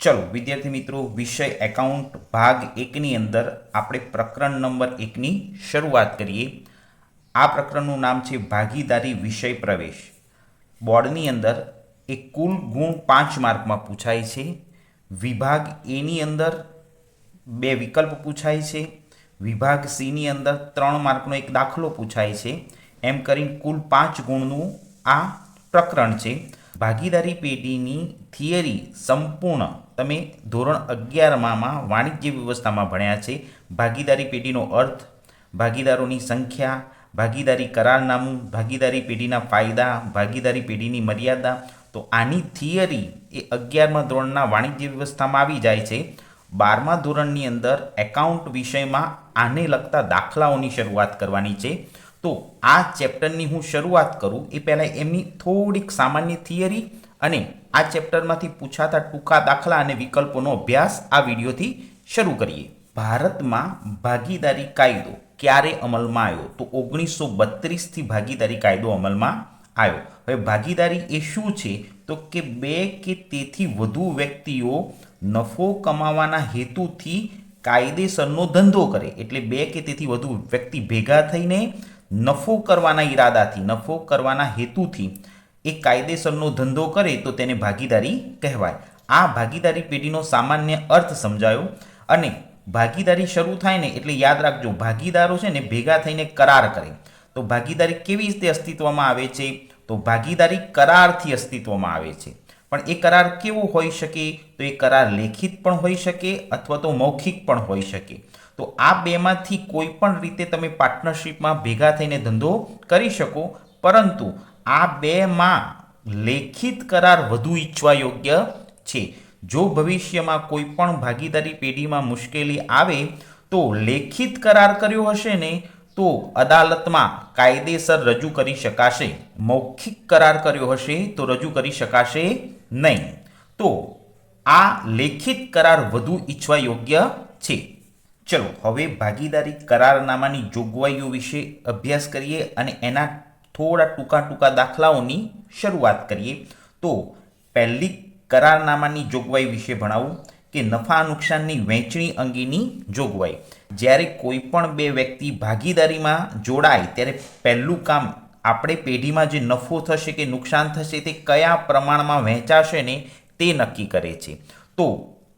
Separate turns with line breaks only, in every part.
चलो विद्यार्थी मित्रों, विषय एकाउंट भाग 1 ની અંદર આપણે પ્રકરણ નંબર 1 ની શરૂઆત કરીએ। આ પ્રકરણનું નામ છે ભાગીદારી વિષય પ્રવેશ। બોર્ડની અંદર એક કુલ ગુણ 5 માર્કમાં પૂછાય છે। વિભાગ એ ની અંદર 2 વિકલ્પ પૂછાય છે। વિભાગ સી ની અંદર 3 માર્કનો એક દાખલો પૂછાય છે। એમ કરીને કુલ 5 ગુણનું આ પ્રકરણ છે। ભાગીદારી પેઢીની થિયરી સંપૂર્ણ તમે ધોરણ 11માં વાણિજ્ય વ્યવસ્થામાં ભણ્યા છે। ભાગીદારી પેઢીનો અર્થ, ભાગીદારોની સંખ્યા, ભાગીદારી કરારનામું, ભાગીદારી પેઢીના ફાયદા, ભાગીદારી પેઢીની મર્યાદા, તો આની થિયરી એ 11મા ધોરણના વાણિજ્ય વ્યવસ્થામાં આવી જાય છે। 12મા ધોરણની અંદર એકાઉન્ટ વિષયમાં આને લગતા દાખલાઓની શરૂઆત કરવાની છે। તો આ ચેપ્ટરની હું શરૂઆત કરું એ પહેલાં એમની થોડીક સામાન્ય થિયરી અને આ ચેપ્ટરમાંથી પૂછાતા ટૂંકા દાખલા અને વિકલ્પોનો અભ્યાસ આ વિડીયોથી શરૂ કરીએ। ભારતમાં ભાગીદારી કાયદો ક્યારે અમલમાં આવ્યો? તો 1932થી ભાગીદારી કાયદો અમલમાં આવ્યો। હવે ભાગીદારી એ શું છે? તો કે 2 કે તેથી વધુ વ્યક્તિઓ નફો કમાવાના હેતુથી કાયદેસરનો ધંધો કરે, એટલે 2 કે તેથી વધુ વ્યક્તિ ભેગા થઈને નફો કરવાના ઈરાદાથી, નફો કરવાના હેતુથી એ કાયદેસરનો ધંધો કરે તો તેને ભાગીદારી કહેવાય। આ ભાગીદારી પેઢીનો સામાન્ય અર્થ સમજાયો। અને ભાગીદારી શરૂ થાય ને એટલે યાદ રાખજો, ભાગીદારો છે ને ભેગા થઈને કરાર કરે। તો ભાગીદારી કેવી રીતે અસ્તિત્વમાં આવે છે? તો ભાગીદારી કરારથી અસ્તિત્વમાં આવે છે। પણ એ કરાર કેવો હોઈ શકે? તો એ કરાર લેખિત પણ હોઈ શકે અથવા તો મૌખિક પણ હોઈ શકે। તો આ બેમાંથી કોઈ પણ રીતે તમે પાર્ટનરશિપમાં ભેગા થઈને ધંધો કરી શકો, પરંતુ આ બેમાં લેખિત કરાર વધુ ઈચ્છવા યોગ્ય છે। જો ભવિષ્યમાં કોઈ પણ ભાગીદારી પેઢીમાં મુશ્કેલી આવે તો લેખિત કરાર કર્યો હશે ને તો અદાલતમાં કાયદેસર રજૂ કરી શકાશે, મૌખિક કરાર કર્યો હશે તો રજૂ કરી શકાશે નહીં। તો આ લેખિત કરાર વધુ ઈચ્છવા યોગ્ય છે। ચલો હવે ભાગીદારી કરારનામાની જોગવાઈઓ વિશે અભ્યાસ કરીએ અને એના થોડા ટૂંકા દાખલાઓની શરૂઆત કરીએ। તો પહેલી કરારનામાની જોગવાઈ વિશે ભણાવું કે નફા નુકસાનની વહેંચણી અંગેની જોગવાઈ। જ્યારે કોઈ પણ 2 વ્યક્તિ ભાગીદારીમાં જોડાય ત્યારે પહેલું કામ આપણે પેઢીમાં જે નફો થશે કે નુકસાન થશે તે કયા પ્રમાણમાં વહેંચાશે ને તે નક્કી કરે છે। તો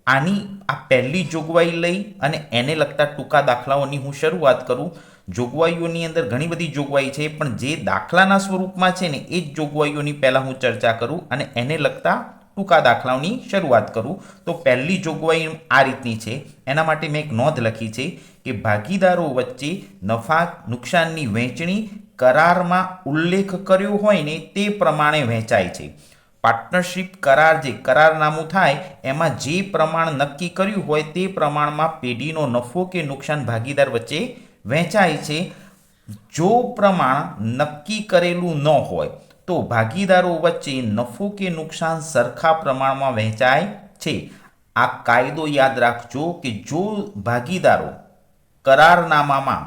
આની આ પહેલી જોગવાઈ લઈ અને એને લગતા ટૂંકા દાખલાઓની હું શરૂઆત કરું। જોગવાઈઓની અંદર ઘણી બધી જોગવાઈ છે, પણ જે દાખલાના સ્વરૂપમાં છે ને એ જ જોગવાઈઓની પહેલાં હું ચર્ચા કરું અને એને લગતા ટૂંકા દાખલાઓની શરૂઆત કરું। તો પહેલી જોગવાઈ આ રીતની છે, એના માટે મેં એક નોંધ લખી છે કે ભાગીદારો વચ્ચે નફા નુકસાનની વહેંચણી કરારમાં ઉલ્લેખ કર્યો હોય ને તે પ્રમાણે વહેંચાય છે। પાર્ટનરશિપ કરાર જે કરારનામું થાય એમાં જે પ્રમાણ નક્કી કર્યું હોય તે પ્રમાણમાં પેઢીનો નફો કે નુકસાન ભાગીદાર વચ્ચે વહેંચાય છે। જો પ્રમાણ નક્કી કરેલું ન હોય તો ભાગીદારો વચ્ચે નફો કે નુકસાન સરખા પ્રમાણમાં વહેંચાય છે। આ કાયદો યાદ રાખજો કે જો ભાગીદારો કરારનામામાં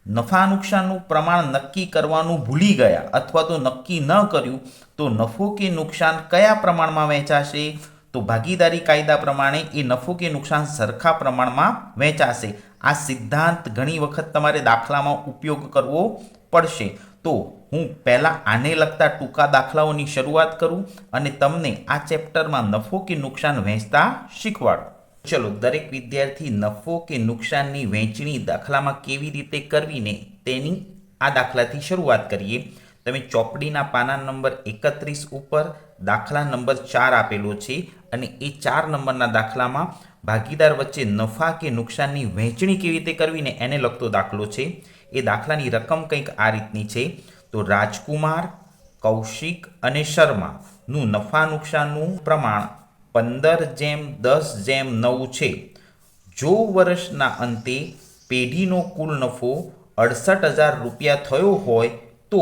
નફા નુકસાનનું પ્રમાણ નક્કી કરવાનું ભૂલી ગયા અથવા તો નક્કી ન કર્યું તો નફો કે નુકસાન કયા પ્રમાણમાં વહેંચાશે? તો ભાગીદારી કાયદા પ્રમાણે એ નફો કે નુકસાન સરખા પ્રમાણમાં વહેંચાશે। આ સિદ્ધાંત ઘણી વખત તમારે દાખલામાં ઉપયોગ કરવો પડશે। તો હું પહેલાં આને લગતા ટૂંકા દાખલાઓની શરૂઆત કરું અને તમને આ ચેપ્ટરમાં નફો કે નુકસાન વહેંચતા શીખવાડું। ચલો દરેક વિદ્યાર્થી નફો કે નુકસાનની વહેંચણી દાખલામાં કેવી રીતે કરવી ને તેની આ દાખલાથી શરૂઆત કરીએ। તમે ચોપડીના પાના નંબર 31 ઉપર દાખલા નંબર 4 આપેલો છે અને એ 4 નંબરના દાખલામાં ભાગીદાર વચ્ચે નફા કે નુકસાનની વહેંચણી કેવી રીતે કરવી ને એને લગતો દાખલો છે। એ દાખલાની રકમ કંઈક આ રીતની છે। તો રાજકુમાર, કૌશિક અને શર્માનું નફા નુકસાનનું પ્રમાણ 15:10:9 છે। જો વર્ષના અંતે પેઢીનો કુલ નફો 68,000 રૂપિયા થયો હોય તો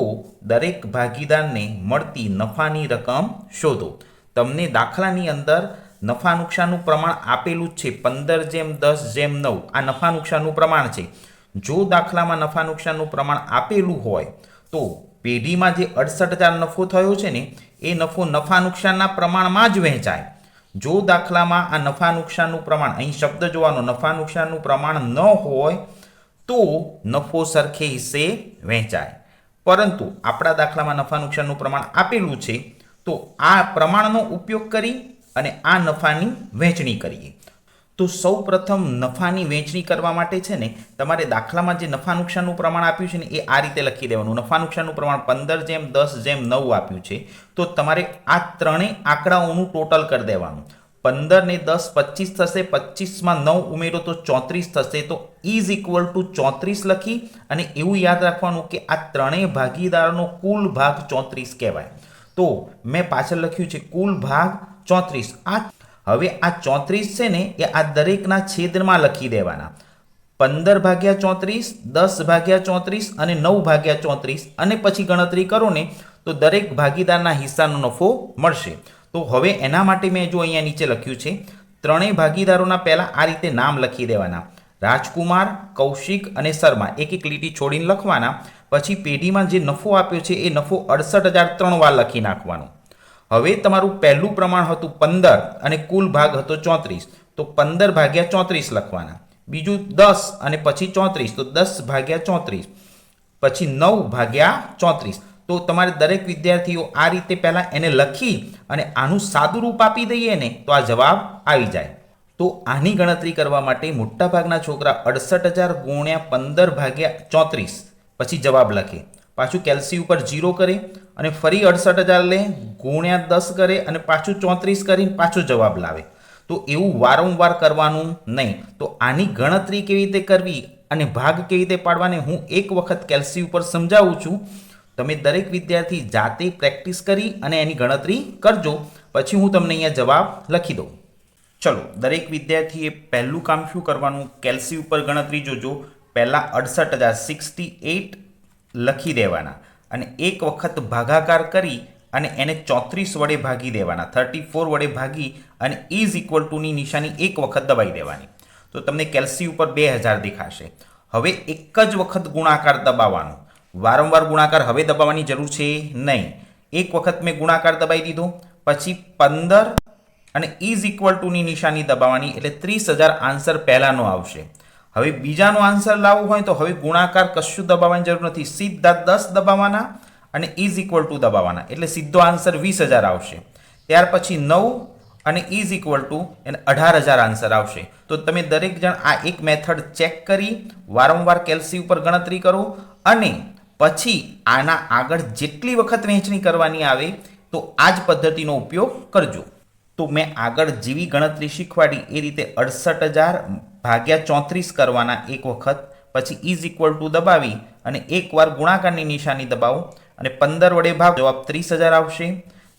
દરેક ભાગીદારને મળતી નફાની રકમ શોધો। તમને દાખલાની અંદર નફા નુકસાનનું પ્રમાણ આપેલું જ છે, 15:10:9 આ નફા નુકસાનનું પ્રમાણ છે। જો દાખલામાં નફા નુકસાનનું પ્રમાણ આપેલું હોય તો પેઢીમાં જે 68,000 નફો થયો છે ને એ નફો નફા નુકસાનના પ્રમાણમાં જ વહેંચાય। જો દાખલામાં આ નફા નુકસાનનું પ્રમાણ, અહીં શબ્દ જોવાનો, નફા નુકસાનનું પ્રમાણ ન હોય તો નફો સરખે હિસ્સે વહેંચાય. પરંતુ આપણા દાખલામાં નફા નુકસાનનું પ્રમાણ આપેલું છે, તો આ પ્રમાણનો ઉપયોગ કરી અને આ નફાની વહેંચણી કરીએ. તો સૌ પ્રથમ નફાની વહેંચણી કરવા માટે છે ને તમારે દાખલામાં જે નફા નુકસાનનું પ્રમાણ આપ્યું છે ને એ આ રીતે લખી દેવાનું. નફા નુકસાનનું પ્રમાણ 15:10:9 આપ્યું છે, તો તમારે આ ત્રણેય આંકડાઓનું ટોટલ કરી દેવાનું. 15 ને 10 25 થશે, 25માં 9 ઉમેરો તો 34 થશે. તો ઇઝ ઇક્વલ ટુ 34 લખી અને એવું યાદ રાખવાનું કે આ ત્રણેય ભાગીદારોનો કુલ ભાગ 34 કહેવાય. તો મેં પાછળ લખ્યું છે કુલ ભાગ 34. હવે આ 34 છે ને એ આ દરેકના છેદમાં લખી દેવાના. 15/34, 10/34 અને 9/34 અને પછી ગણતરી કરો ને તો દરેક ભાગીદારના હિસ્સાનો નફો મળશે. તો હવે એના માટે મેં જો અહીંયા નીચે લખ્યું છે, ત્રણેય ભાગીદારોના પહેલાં આ રીતે નામ લખી દેવાના. રાજકુમાર, કૌશિક અને શર્મા એક એક લીટી છોડીને લખવાના. પછી પેઢીમાં જે નફો આપ્યો છે એ નફો 68,003 વાર લખી નાખવાનો. હવે તમારું પહેલું પ્રમાણ હતું 15 અને કુલ ભાગ હતો 34, તો 15/34 લખવાના. બીજું 10 અને પછી 34, તો 10/34, પછી 9/34. તો તમારે દરેક વિદ્યાર્થીઓ આ રીતે પહેલાં એને લખી અને આનું સાદું રૂપ આપી દઈએ ને તો આ જવાબ આવી જાય. તો આની ગણતરી કરવા માટે મોટાભાગના છોકરા 68,000 ગુણ્યા 15/34 પછી જવાબ લખે. પાછું કેલ્સી ઉપર 0 કરે અને ફરી 68,000 લે, ગુણ્યા 10 કરે અને પાછું 34 કરીને પાછો જવાબ લાવે. તો એવું વારંવાર કરવાનું નહીં. તો આની ગણતરી કેવી રીતે કરવી અને ભાગ કેવી રીતે પાડવાને હું એક વખત કેલ્સી ઉપર સમજાવું છું. તમે દરેક વિદ્યાર્થી જાતે પ્રેક્ટિસ કરી અને એની ગણતરી કરજો. પછી હું તમને અહીંયા જવાબ લખી દઉં. ચલો, દરેક વિદ્યાર્થીએ પહેલું કામ શું કરવાનું, કેલ્સી ઉપર ગણતરી જોજો. પહેલાં 68,068 લખી દેવાના અને એક વખત ભાગાકાર કરી અને એને 34 વડે ભાગી દેવાના. 34 વડે ભાગી અને ઇઝ ઇક્વલ ટુની નિશાની એક વખત દબાઈ દેવાની. તો તમને કેલ્સી ઉપર 2000 દેખાશે. હવે એક જ વખત ગુણાકાર દબાવવાનો. વારંવાર ગુણાકાર હવે દબાવવાની જરૂર છે નહીં. એક વખત મેં ગુણાકાર દબાવી દીધો, પછી 15 અને ઇઝ ઇક્વલ ટુની નિશાની દબાવવાની, એટલે 30,000 આન્સર પહેલાંનો આવશે. હવે બીજાનો આન્સર લાવવો હોય તો હવે ગુણાકાર કશું દબાવવાની જરૂર નથી, સીધા 10 દબાવવાના અને ઇઝ ઇક્વલ ટુ દબાવવાના, એટલે સીધો આન્સર 20,000 આવશે. ત્યાર પછી 9 અને ઇઝ ઇક્વલ ટુ એને 18,000 આન્સર આવશે. તો તમે દરેક જણ આ એક મેથડ ચેક કરી વારંવાર કેલ્સી ઉપર ગણતરી કરો અને પછી આના આગળ જેટલી વખત વહેંચણી કરવાની આવે તો આ જ પદ્ધતિનો ઉપયોગ કરજો. તો મેં આગળ જેવી ગણતરી શીખવાડી એ રીતે 68,000/34 કરવાના એક વખત, પછી ઇઝ ઇક્વલ ટુ દબાવી અને એકવાર ગુણાકારની નિશાની દબાવો અને 15 વડે ભાગ, જવાબ 30,000 આવશે.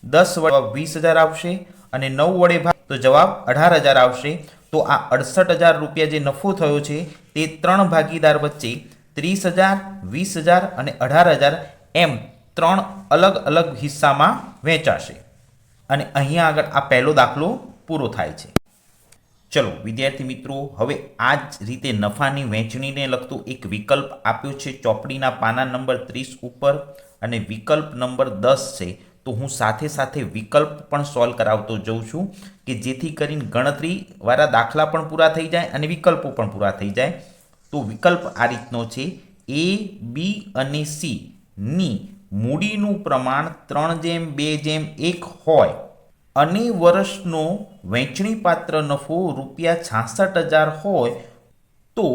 10 વડે 20,000 આવશે અને 9 વડે ભાગ તો જવાબ 18,000 આવશે. તો આ 68,000 રૂપિયા જે નફો થયો છે તે ત્રણ ભાગીદાર વચ્ચે 30,000, 20,000 અને 18,000 એમ ત્રણ અલગ અલગ હિસ્સામાં વહેંચાશે. અને અહીંયા આગળ આ પહેલો દાખલો પૂરો થાય છે. ચલો વિદ્યાર્થી મિત્રો, હવે આ જ રીતે નફાની વહેંચણીને લગતું એક વિકલ્પ આપ્યો છે ચોપડીના પાના નંબર 30 ઉપર અને વિકલ્પ નંબર 10 છે. તો હું સાથે સાથે વિકલ્પ પણ સોલ્વ કરાવતો જઉં છું કે જેથી કરીને ગણતરીવાળા દાખલા પણ પૂરા થઈ જાય અને વિકલ્પો પણ પૂરા થઈ જાય. તો વિકલ્પ આ રીતનો છે, A, B અને C ની મૂડીનું પ્રમાણ 3:2:1 હોય અને વર્ષનો વહેંચણીપાત્ર નફો ₹66,000 હોય તો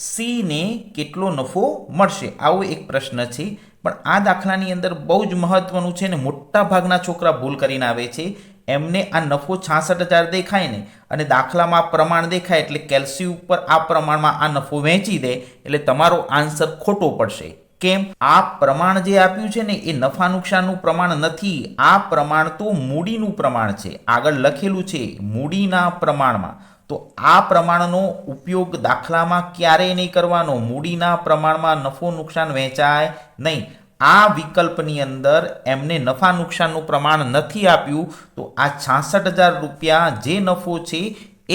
C ને કેટલો નફો મળશે? આવો એક પ્રશ્ન છે. પણ આ દાખલાની અંદર બહુ જ મહત્વનું છે ને મોટા ભાગના છોકરા ભૂલ કરીને આવે છે. એમને આ નફો 66,000 દેખાય ને અને દાખલામાં પ્રમાણ દેખાય એટલે કેલ્સી ઉપર આ પ્રમાણમાં આ નફો વહેંચી દે એટલે તમારો આન્સર ખોટો પડશે. કેમ? આ પ્રમાણ જે આપ્યું છે ને એ નફા નુકસાનનું પ્રમાણ નથી. આ પ્રમાણ તો મૂડીનું પ્રમાણ છે. આગળ લખેલું છે મૂડીના પ્રમાણમાં. તો આ પ્રમાણનો ઉપયોગ દાખલામાં ક્યારેય નહીં કરવાનો. મૂડીના પ્રમાણમાં નફો નુકસાન વહેંચાય નહીં. આ વિકલ્પની અંદર એમને નફા નુકસાનનું પ્રમાણ નથી આપ્યું તો આ 66,000 રૂપિયા જે નફો છે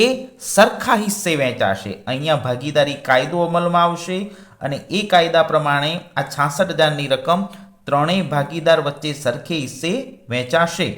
એ સરખા હિસ્સે વહેંચાશે. અહીંયા ભાગીદારી કાયદો અમલમાં આવશે અને એ કાયદા પ્રમાણે આ 66,000ની રકમ ત્રણેય ભાગીદાર વચ્ચે સરખે હિસ્સે વહેંચાશે.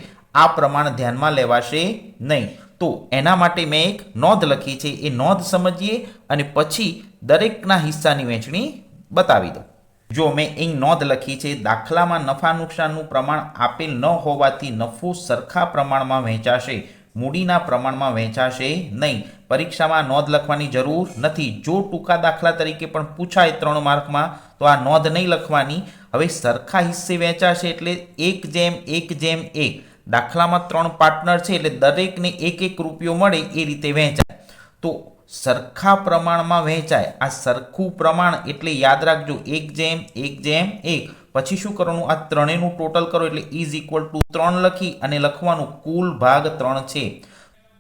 આ પ્રમાણ ધ્યાનમાં લેવાશે નહીં. તો એના માટે મેં એક નોંધ લખી છે, એ નોંધ સમજીએ અને પછી દરેકના હિસ્સાની વહેંચણી બતાવી દઉં. જો મેં અહીં નોંધ લખી છે, દાખલામાં નફા નુકસાનનું પ્રમાણ આપેલ ન હોવાથી નફો સરખા પ્રમાણમાં વહેંચાશે, મૂડીના પ્રમાણમાં વહેંચાશે નહીં. પરીક્ષામાં નોંધ લખવાની જરૂર નથી. જો ટૂંકા દાખલા તરીકે પણ પૂછાય 3 માર્કમાં તો આ નોંધ નહીં લખવાની. હવે સરખા હિસ્સે વહેંચાશે એટલે 1:1:1. દાખલામાં 3 પાર્ટનર છે એટલે દરેકને 1 રૂપિયો મળે એ રીતે વહેંચાય. તો સરખા પ્રમાણમાં વહેંચાય. આ સરખું પ્રમાણ એટલે યાદ રાખજો 1:1:1. પછી શું કરવાનું, આ ત્રણેયનું ટોટલ કરો એટલે =3 લખી અને લખવાનું કુલ ભાગ 3 છે.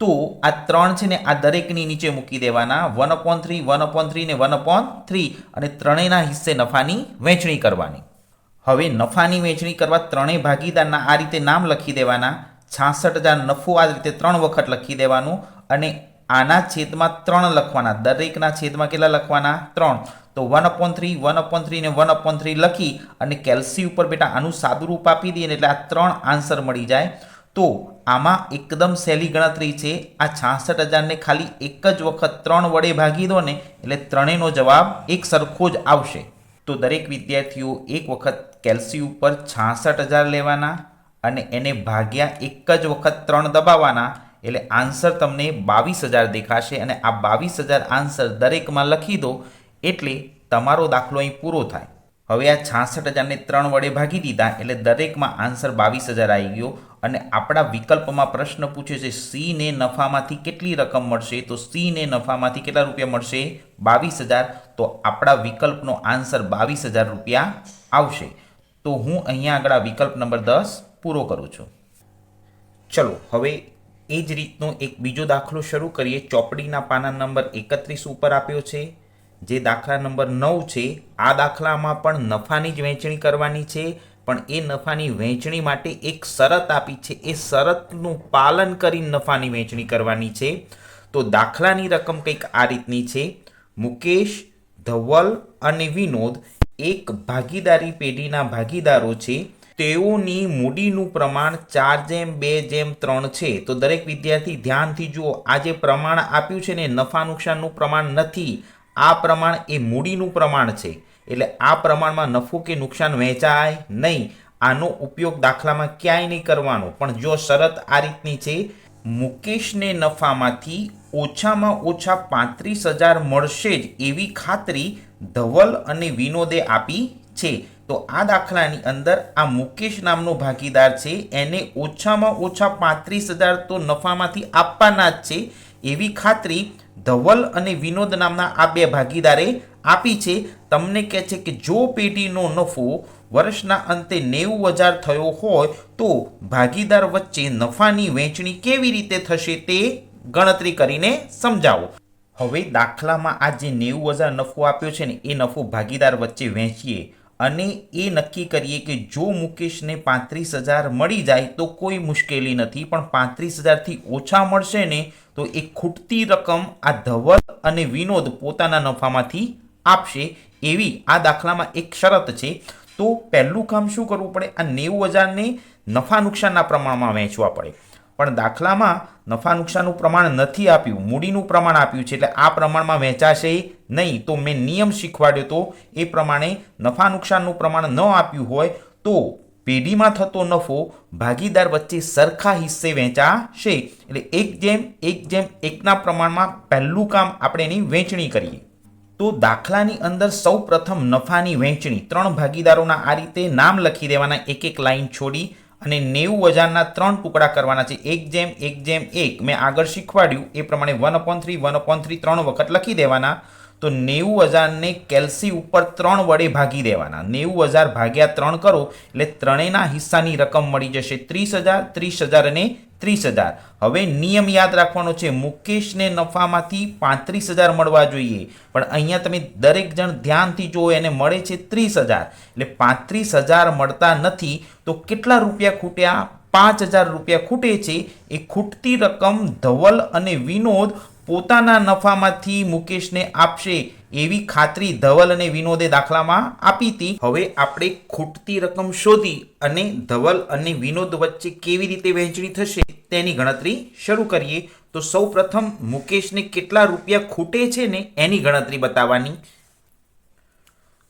તો આ 3 છે ને આ દરેકની નીચે મૂકી દેવાના 1/3, 1/3 ને 1/3 અને ત્રણેયના હિસ્સે નફાની વહેંચણી કરવાની. હવે નફાની વહેંચણી કરવા ત્રણેય ભાગીદારના આ રીતે નામ લખી દેવાના. 66,000 નફો આ રીતે 3 વખત લખી દેવાનું અને આના છેદમાં 3 લખવાના. દરેકના છેદમાં કેટલા લખવાના? 3. તો 1/3, 1/3 ને 1/3 લખી અને કેલ્સી ઉપર બેટા આનું સાદું રૂપ આપી દઈએ એટલે આ 3 આન્સર મળી જાય. તો આમાં એકદમ સહેલી ગણતરી છે. આ 66,000ને ખાલી એક જ વખત 3 વડે ભાગી દો ને એટલે ત્રણેયનો જવાબ એક સરખો જ આવશે. તો દરેક વિદ્યાર્થીઓ એક વખત કેલ્સી ઉપર 66,000 લેવાના અને એને ભાગ્યા એક જ વખત 3 દબાવવાના એટલે આન્સર તમને 22,000 દેખાશે અને આ 22,000 આન્સર દરેકમાં લખી દો એટલે તમારો દાખલો અહીં પૂરો થાય. હવે આ 66,000ને 3 વડે ભાગી દીધા એટલે દરેકમાં આન્સર 22,000 આવી ગયો અને આપણા વિકલ્પમાં પ્રશ્ન પૂછ્યો છે સી ને નફામાંથી કેટલી રકમ મળશે? તો સી ને નફામાંથી કેટલા રૂપિયા મળશે? 22,000. તો આપણા વિકલ્પનો આન્સર 22,000 રૂપિયા આવશે. તો હું અહીંયા આગળ આ વિકલ્પ નંબર 10 પૂરો કરું છું. ચલો હવે એ જ રીતનો એક બીજો દાખલો શરૂ કરીએ. ચોપડીના પાના નંબર 31 ઉપર આપ્યો છે જે દાખલા નંબર 9 છે. આ દાખલામાં પણ નફાની જ વહેંચણી કરવાની છે, પણ એ નફાની વહેંચણી માટે એક શરત આપી છે. એ શરતનું પાલન કરી નફાની વહેંચણી કરવાની છે. તો દાખલાની રકમ કંઈક આ રીતની છે. મુકેશ, ધવલ અને વિનોદ એક ભાગીદારી પેઢીના ભાગીદારો છે. તેઓની મૂડીનું પ્રમાણ 4:2:3 છે. તો દરેક વિદ્યાર્થી ધ્યાનથી જુઓ, આ જે પ્રમાણ આપ્યું છે ને નફા નુકસાનનું પ્રમાણ નથી. આ પ્રમાણ એ મૂડીનું પ્રમાણ છે એટલે આ પ્રમાણમાં નફો કે નુકસાન વહેંચાય નહીં. આનો ઉપયોગ દાખલામાં ક્યાંય નહીં કરવાનો. પણ જો શરત આ રીતની છે, મુકેશને નફામાંથી ઓછામાં ઓછા 35,000 મળશે જ એવી ખાતરી ધવલ અને વિનોદે આપી છે. તો આ દાખલાની અંદર આ મુકેશ નામનો ભાગીદાર છે, એને ઓછામાં ઓછા 35,000 તો નફામાંથી આપવાના જ છે એવી ખાતરી ધવલ અને વિનોદ નામના આ બે ભાગીદારે આપી છે. તમને કહે છે કે જો પેઢીનો નફો વર્ષના અંતે 90,000 થયો હોય તો ભાગીદાર વચ્ચે નફાની વહેંચણી કેવી રીતે થશે તે ગણતરી કરીને સમજાવો. હવે દાખલામાં આ જે 90,000 નફો આપ્યો છે ને એ નફો ભાગીદાર વચ્ચે વહેંચીએ અને એ નક્કી કરીએ કે જો મુકેશને 35,000 મળી જાય તો કોઈ મુશ્કેલી નથી, પણ 35,000થી ઓછા મળશે ને તો એ ખૂટતી રકમ આ ધવલ અને વિનોદ પોતાના નફામાંથી આપશે એવી આ દાખલામાં એક શરત છે. તો પહેલું કામ શું કરવું પડે? આ 90,000ને નફા નુકસાનના પ્રમાણમાં વહેંચવા પડે. પણ દાખલામાં નફા નુકસાનનું પ્રમાણ નથી આપ્યું, મૂડીનું પ્રમાણ આપ્યું છે એટલે આ પ્રમાણમાં વહેંચાશે નહીં. તો મેં નિયમ શીખવાડ્યો તો એ પ્રમાણે નફા નુકસાનનું પ્રમાણ ન આપ્યું હોય તો પેઢીમાં થતો નફો ભાગીદાર વચ્ચે સરખા હિસ્સે વહેંચાશે. એટલે 1:1:1 પ્રમાણમાં પહેલું કામ આપણે એની વહેંચણી કરીએ. તો દાખલાની અંદર સૌ પ્રથમ નફાની વહેંચણી 3 ભાગીદારોના આ રીતે નામ લખી દેવાના, એક એક લાઈન છોડી અને 90,000ના 3 ટુકડા કરવાના છે. 1:1:1 મેં આગળ શીખવાડ્યું એ પ્રમાણે 1/3, 1/3 3 વખત લખી દેવાના. તો 90,000ને કેલ્સી ઉપર 3 વડે ભાગી દેવાના. 90,000 ભાગ્યા 3 કરો એટલે ત્રણેયના હિસ્સાની રકમ મળી જશે 30,000, 30,000 અને 30,000. હવે નિયમ યાદ રાખવાનો છે, મુકેશને નફામાંથી 35,000 મળવા જોઈએ, પણ અહીંયા તમે દરેક જણ ધ્યાનથી જુઓ એને મળે છે 30,000 એટલે 35,000 મળતા નથી. તો કેટલા રૂપિયા ખૂટ્યા? 5,000 રૂપિયા ખૂટે છે. એ ખૂટતી રકમ ધવલ અને વિનોદ પોતાના નફામાંથી મુકેશને આપશે એવી ખાતરી ધવલ અને વિનોદે દાખલામાં આપી હતી. હવે આપણે ખૂટતી રકમ શોધી અને ધવલ અને વિનોદ વચ્ચે કેવી રીતે વહેંચણી થશે તેની ગણતરી શરૂ કરીએ. તો સૌપ્રથમ મુકેશને કેટલા રૂપિયા ખૂટે છે ને એની ગણતરી બતાવવાની.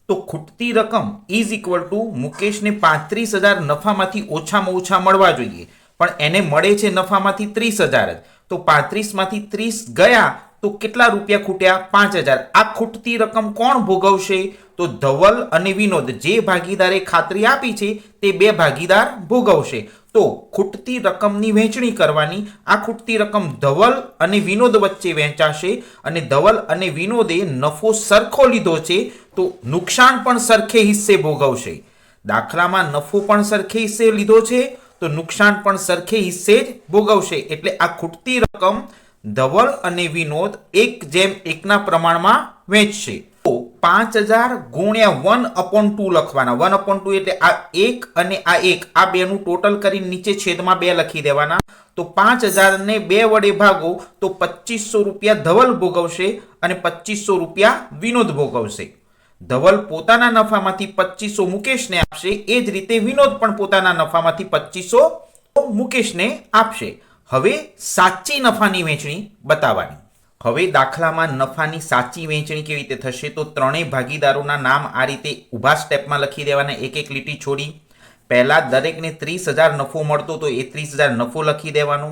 તો ખૂટતી રકમ ઇઝ ઇક્વલ ટુ મુકેશને 35,000 નફામાંથી ઓછામાં ઓછા મળવા જોઈએ, પણ એને મળે છે નફામાંથી 30,000 જ. તો 35માંથી 30 ગયા તો કેટલા રૂપિયા ખૂટ્યા? 5,000. આ ખૂટતી રકમ કોણ ભોગવશે? તો ધવલ અને વિનોદ, જે ભાગીદારે ખાતરી આપી છે તે બે ભાગીદાર ભોગવશે. તો ખૂટતી રકમની વહેંચણી કરવાની. આ ખૂટતી રકમ ધવલ અને વિનોદ વચ્ચે વહેંચાશે અને ધવલ અને વિનોદે નફો સરખો લીધો છે તો નુકસાન પણ સરખે હિસ્સે ભોગવશે. દાખલામાં નફો પણ સરખે હિસ્સે લીધો છે તો નુકસાન પણ સરખે હિસ્સે જ ભોગવશે. એટલે આ ખૂટતી રકમ ધવલ અને વિનોદ 1:1 પ્રમાણમાં વહેંચશે. તો 5,000 ગુણ્યા 1/2 લખવાના. 1/2 એટલે આ 1 અને આ 1, આ બેનું ટોટલ કરીને નીચે છેદમાં 2 લખી દેવાના. તો 5,000 ને 2 વડે ભાગો તો 2,500 રૂપિયા ધવલ ભોગવશે અને 2,500 રૂપિયા વિનોદ ભોગવશે. ધવલ પોતાના નફામાંથી 2,500 મુકેશને આપશે, એ જ રીતે વિનોદ પણ પોતાના નફામાંથી 2,500 મુકેશને આપશે. હવે સાચી નફાની વહેંચણી બતાવવાની. હવે દાખલામાં નફાની સાચી વહેંચણી કેવી રીતે થશે? તો ત્રણેય ભાગીદારોના નામ આ રીતે ઊભા સ્ટેપમાં લખી દેવાના, એક એક લીટી છોડી. પહેલા દરેકને 30,000 નફો મળતો તો એ 30,000 નફો લખી દેવાનો.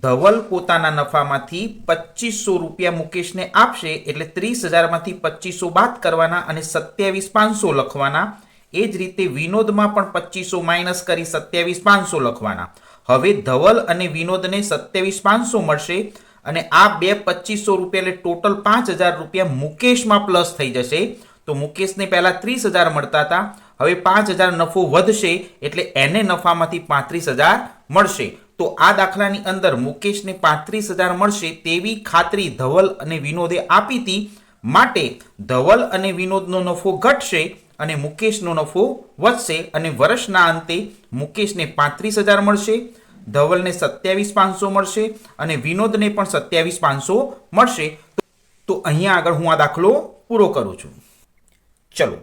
ધવલ પોતાના નફામાંથી 2,500 રૂપિયા મુકેશને આપશે એટલે 30,000 માંથી 2,500 બાદ કરવાના અને 27,500 લખવાના. એ જ રીતે વિનોદમાં પણ 2,500 માઇનસ કરી 27,500 લખવાના. હવે ધવલ અને વિનોદને 27,500 મળશે અને આ બે 2,500 રૂપિયા એટલે ટોટલ 5,000 રૂપિયા મુકેશમાં પ્લસ થઈ જશે. તો મુકેશને પહેલા 30,000 મળતા હતા, હવે 5,000 નફો વધશે એટલે એને નફામાંથી 35,000 મળશે. તો આ દાખલાની અંદર મુકેશને 35,000 મળશે તેવી ખાતરી ધવલ અને વિનોદે આપી હતી, માટે ધવલ અને વિનોદનો નફો ઘટશે અને મુકેશનો નફો વધશે અને વર્ષના અંતે મુકેશને 35,000 મળશે, ધવલને 27,500 મળશે અને વિનોદને પણ 27,500 મળશે. તો અહીંયા આગળ હું આ દાખલો પૂરો કરું છું. ચલો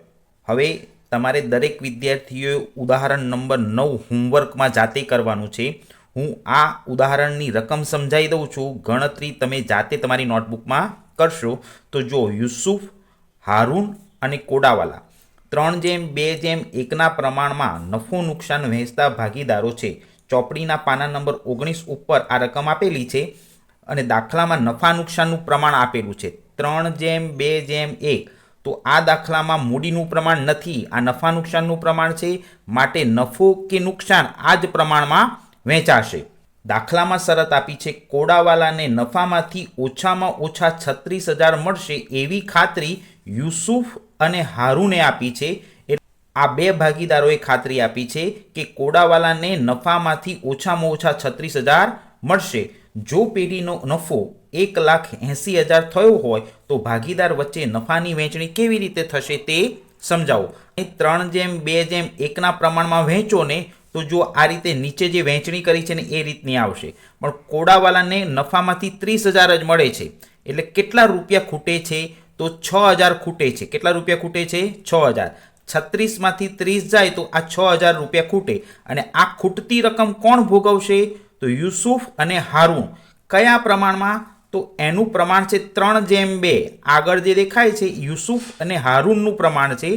હવે તમારે દરેક વિદ્યાર્થીઓએ ઉદાહરણ નંબર 9 હોમવર્કમાં જાતે કરવાનું છે. હું આ ઉદાહરણની રકમ સમજાવી દઉં છું, ગણતરી તમે જાતે તમારી નોટબુકમાં કરશો. તો જો યુસુફ, હારૂન અને કોડાવાલા 3:2:1 પ્રમાણમાં નફો નુકસાન વહેંચતા ભાગીદારો છે. ચોપડીના પાના નંબર 19 ઉપર આ રકમ આપેલી છે અને દાખલામાં નફા નુકસાનનું પ્રમાણ આપેલું છે 3:2:1. તો આ દાખલામાં મૂડીનું પ્રમાણ નથી, આ નફા નુકસાનનું પ્રમાણ છે, માટે નફો કે નુકસાન આ જ પ્રમાણમાં વહેંચાશે. દાખલામાં શરત આપી છે કોડાવાલાને નફામાંથી ઓછામાં ઓછા 36,000 મળશે એવી ખાતરી યુસુફ અને હારૂને આપી છે. આ બે ભાગીદારોએ ખાતરી આપી છે કે કોડાવાલાને નફામાંથી ઓછામાં ઓછા 36,000 મળશે. જો પેઢીનો નફો 1,80,000 થયો હોય તો ભાગીદાર વચ્ચે નફાની વહેંચણી કેવી રીતે થશે તે સમજાવો. 3:2:1 પ્રમાણમાં વહેંચો ને તો જો આ રીતે નીચે જે વહેંચણી કરી છે ને એ રીતની આવશે, પણ કોડાવાલાને નફામાંથી 30,000 જ મળે છે એટલે કેટલા રૂપિયા ખૂટે છે? તો 6,000 ખૂટે છે. કેટલા રૂપિયા ખૂટે છે? 6,000. 36માંથી 30 જાય તો આ 6,000 રૂપિયા ખૂટે અને આ ખૂટતી રકમ કોણ ભોગવશે? તો યુસુફ અને હારૂન. કયા પ્રમાણમાં? તો એનું પ્રમાણ છે 3:2. આગળ જે દેખાય છે યુસુફ અને હારૂનનું પ્રમાણ છે,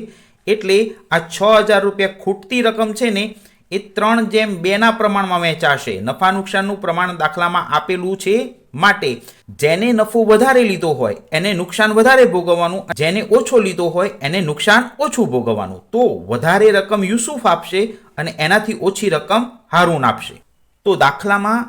એટલે આ 6,000 રૂપિયા ખૂટતી રકમ છે ને એ 3:2 પ્રમાણમાં વહેંચાશે. નફા નુકસાનનું પ્રમાણ દાખલામાં આપેલું છે, માટે જેને નફો વધારે લીધો હોય એને નુકસાન વધારે ભોગવવાનું, જેને ઓછો લીધો હોય એને નુકસાન ઓછું ભોગવવાનું. તો વધારે રકમ યુસુફ આપશે અને એનાથી ઓછી રકમ હારૂન આપશે. તો દાખલામાં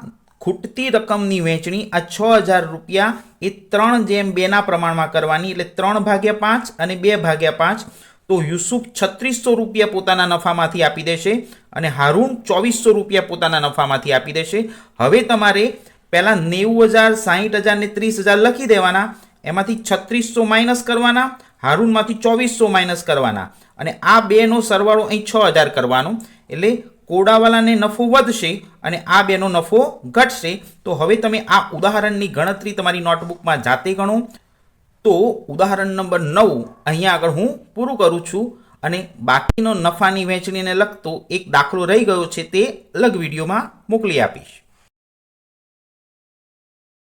ખૂટતી રકમની વહેંચણી આ 6,000 રૂપિયા એ 3:2 પ્રમાણમાં કરવાની, એટલે 3/5 અને 2/5. તો યુસુફ 3,600 રૂપિયા પોતાના નફામાંથી આપી દેશે અને હારૂન 2,400 રૂપિયા પોતાના નફામાંથી આપી દેશે. હવે તમારે પહેલાં 90,000, 60,000 ને 30,000 લખી દેવાના, એમાંથી 3,600 માઇનસ કરવાના, હારૂનમાંથી 2,400 માઇનસ કરવાના અને આ બેનો સરવાળો અહીં 6,000 કરવાનો, એટલે કોડાવાલાને નફો વધશે અને આ બેનો નફો ઘટશે. તો હવે તમે આ ઉદાહરણની ગણતરી તમારી નોટબુકમાં જાતે ગણો. તો ઉદાહરણ નંબર 9 અહીંયા આગળ હું પૂરું કરું છું અને બાકીનો નફાની વહેંચણીને લગતો એક દાખલો રહી ગયો છે તે અલગ વિડીયોમાં મોકલી આપીશ.